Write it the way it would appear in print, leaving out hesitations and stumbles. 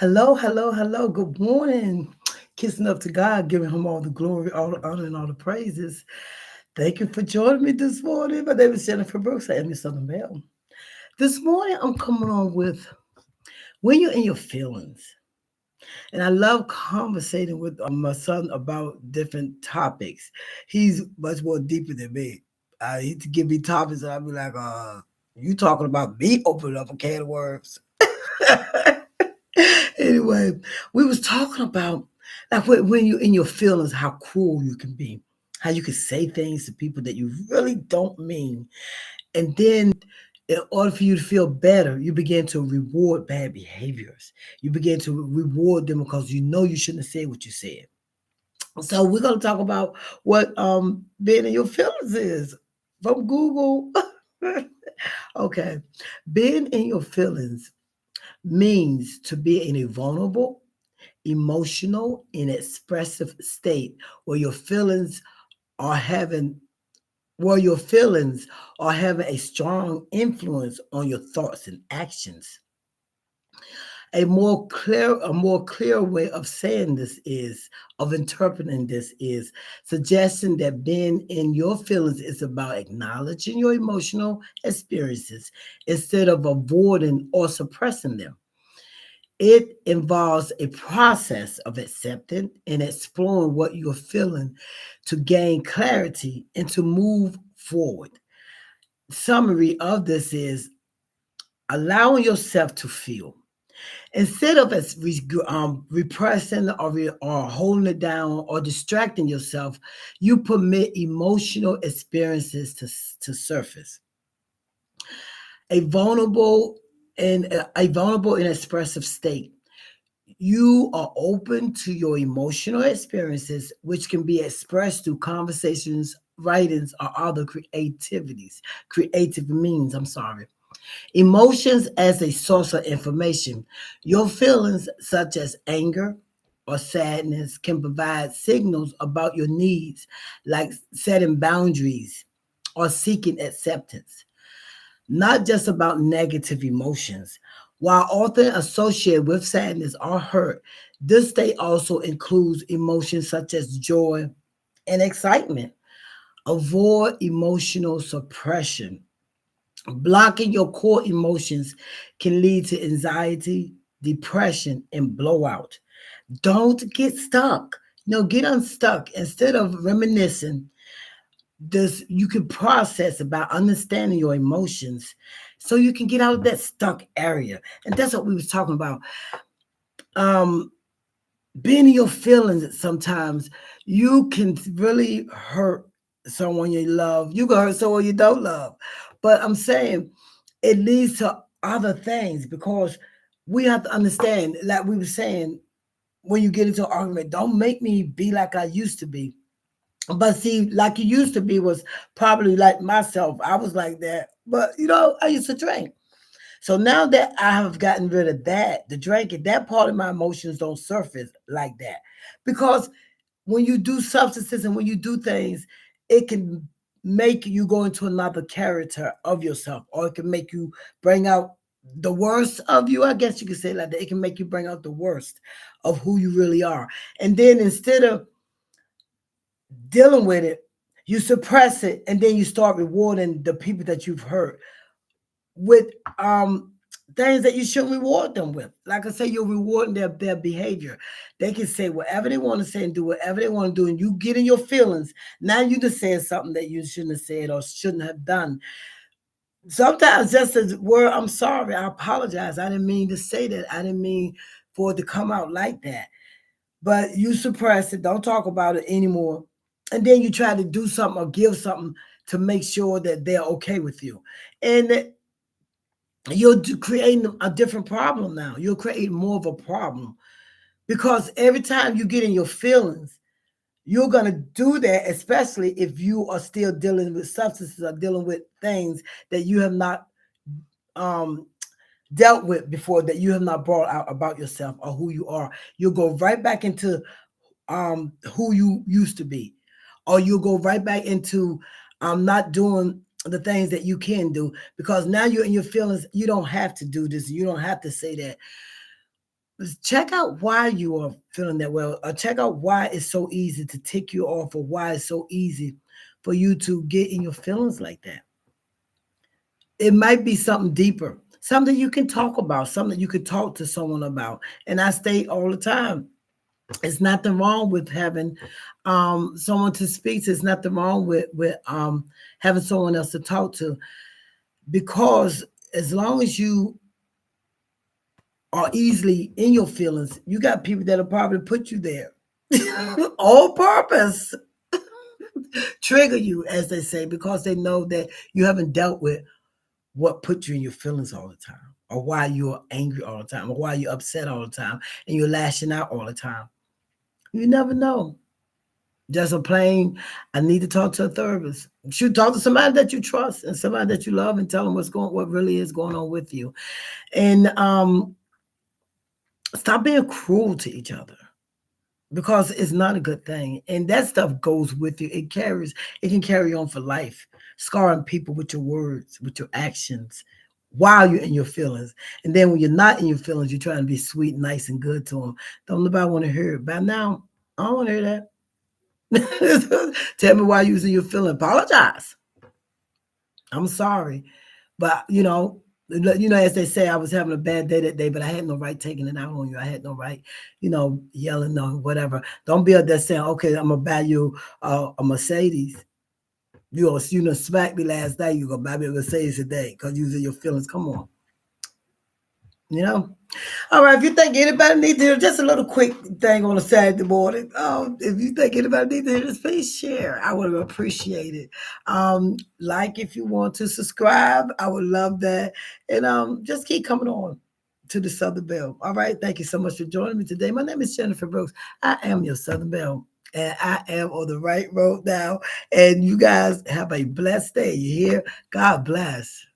Hello, hello, hello. Good morning. Kissing up to God, giving him all the glory, all the honor, and all the praises. Thank you for joining me this morning. My name is Jennifer Brooks. I am your Southern Belle. This morning, I'm coming on with when you're in your feelings. And I love conversating with my son about different topics. He's much more deeper than me. He to give me topics, and I'll be like, you talking about me opening up a can of worms. Anyway, we was talking about like when you're in your feelings, how cruel you can be, how you can say things to people that you really don't mean, and then in order for you to feel better, you begin to reward bad behaviors. You begin to reward them because you know you shouldn't have said what you said. So we're gonna talk about what being in your feelings is from Google. Okay, being in your feelings means to be in a vulnerable, emotional, and expressive state where your feelings are having where your feelings are having a strong influence on your thoughts and actions. A more clear way of saying this is of interpreting this is suggesting that being in your feelings is about acknowledging your emotional experiences instead of avoiding or suppressing them. It involves a process of accepting and exploring what you're feeling to gain clarity and to move forward. Summary of this is allowing yourself to feel. Instead of repressing or holding it down or distracting yourself, you permit emotional experiences to surface. A vulnerable and expressive state. You are open to your emotional experiences, which can be expressed through conversations, writings, or other creative means. I'm sorry. Emotions as a source of information. Your feelings, such as anger or sadness, can provide signals about your needs, like setting boundaries or seeking acceptance, not just about negative emotions. While often associated with sadness or hurt, this state also includes emotions such as joy and excitement. Avoid emotional suppression. Blocking your core emotions can lead to anxiety, depression, and blowout. Don't get stuck. Get unstuck. Instead of reminiscing, this you can process about understanding your emotions so you can get out of that stuck area. And that's what we was talking about. Um, being in your feelings sometimes you can really hurt someone you love. You can hurt someone you don't love. But I'm saying it leads to other things because we have to understand, like we were saying, when you get into an argument, don't make me be like I used to be. But see, like you used to be was probably like myself. I was like that. But I used to drink. So now that I have gotten rid of that, the drinking, that part of my emotions don't surface like that. Because when you do substances and when you do things, it can make you go into another character of yourself, or it can make you bring out the worst of you. I guess you could say it like that. It can make you bring out the worst of who you really are. And then instead of dealing with it, you suppress it, and then you start rewarding the people that you've hurt with things that you shouldn't reward them with. Like I say, you're rewarding their behavior. They can say whatever they want to say and do whatever they want to do, and you get in your feelings. Now you just saying something that you shouldn't have said or shouldn't have done. Sometimes just a word, I'm sorry, I apologize. I didn't mean to say that. I didn't mean for it to come out like that. But you suppress it, don't talk about it anymore. And then you try to do something or give something to make sure that they're okay with you. And you're creating a different problem now. You're creating more of a problem because every time you get in your feelings, you're going to do that, especially if you are still dealing with substances or dealing with things that you have not um, dealt with before, that you have not brought out about yourself or who you are. You'll go right back into who you used to be, or you'll go right back into not doing the things that you can do because now you're in your feelings. You don't have to do this. You don't have to say that. check out why you are feeling that way, or check out why it's so easy to tick you off, or why it's so easy for you to get in your feelings like that. It might be something deeper, something you can talk about, something you could talk to someone about. And I state all the time, it's nothing wrong with having someone to speak to. It's nothing wrong with having someone else to talk to, because as long as you are easily in your feelings, you got people that'll probably put you there on purpose, trigger you, as they say, because they know that you haven't dealt with what put you in your feelings all the time, or why you're angry all the time, or why you're upset all the time, and you're lashing out all the time. You never know. Just a plain, I need to talk to a therapist. You should talk to somebody that you trust and somebody that you love, and tell them what really is going on with you. And stop being cruel to each other, because it's not a good thing. And that stuff goes with you. It can carry on for life, scarring people with your words, with your actions, while you're in your feelings. And then when you're not in your feelings, you're trying to be sweet, nice, and good to them. Don't nobody want to hear it. By now, I don't want to hear that. Tell me why you was in your feeling. Apologize. I'm sorry. But as they say, I was having a bad day that day, but I had no right taking it out on you. I had no right, yelling or whatever. Don't be up there saying, okay, I'm gonna buy you a Mercedes. You smacked me last night. You're gonna buy me a Mercedes today because you was in your feelings. Come on. You know? All right, if you think anybody needs to hear just a little quick thing on a Saturday morning, if you think anybody needs to hear this, please share. I would appreciate it. Like if you want to subscribe, I would love that. And just keep coming on to the Southern Belle. All right, thank you so much for joining me today. My name is Jennifer Brooks. I am your Southern Belle. And I am on the right road now. And you guys have a blessed day. You hear? God bless.